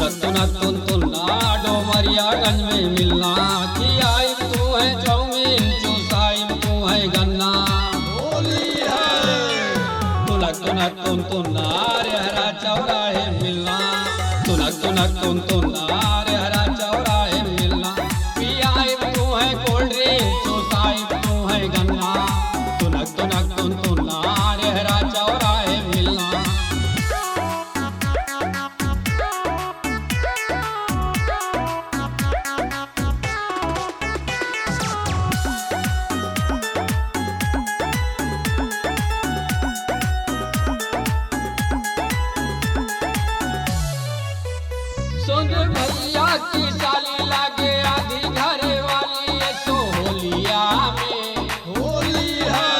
तुनक तुनक तुन तुन्ना डोमरियागंज में मिलना। खियाई तू है चाउमीन चूसाई तू है गन्ना। होली है तुनक तुनक तुन तुन्ना हरा चौराहे मिलना। तुनक तुनक तुन तुन्ना हरा चौराहे मिलना। पियाई तू है कोल्ड ड्रिंक चूसाई तू है गन्ना। तुनक तुनक तुन तुन्ना हरा चौराहे मिलना। सुन भैया की साली लागे आधी घरे वाली है सो होलिया में होली है।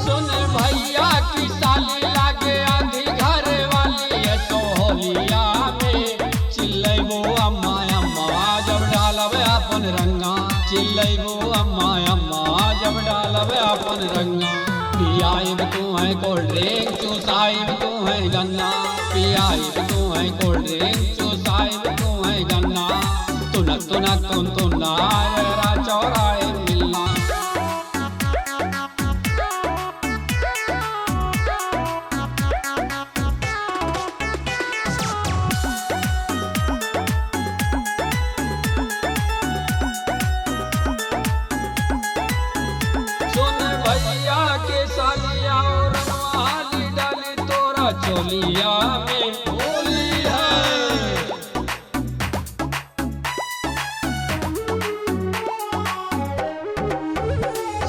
सुन भैया की साली लागे आधी घरे वाली है सो होलिया में। चिल्लैबो अम्मा अम्मा जब डालब अपन रंगा। चिल्लैबो अम्मा अम्मा जब डालब अपन रंगा। पियाई तू है कोल्ड ड्रिंक चूसाई तू है गन्ना। पियाई तू है कोल्ड ड्रिंक चूसाई तू है गन्ना। तुनक तुनक तुन तुन्ना हरा चौराहे मिलना। सुन भैया के सालिया और रंगवाली डाली तोरा चोलिया में होली है।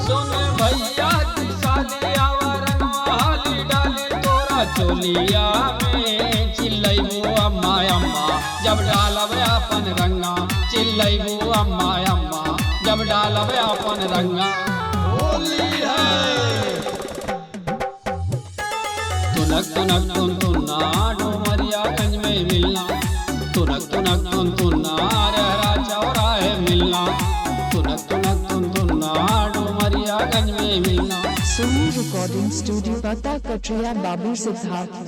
सुन भैया की सालिया और रंगवाली डाली तोरा चोलिया में। चिल्लैबो अम्मा अम्मा जब डालब अपन रंगा। चिल्लैबो अम्मा अम्मा जब डालब अपन रंगा। होली है तुनक तुनक तुन तुन्ना डोमरियागंज में मिलना। तुनक तुनक तुन तुन्ना हरा चौराहे मिलना। तुनक तुनक तुन तुन्ना डोमरियागंज में मिलना। सोनी रिकॉर्डिंग स्टूडियो पता कटरिया बाबू सिद्धार्थ।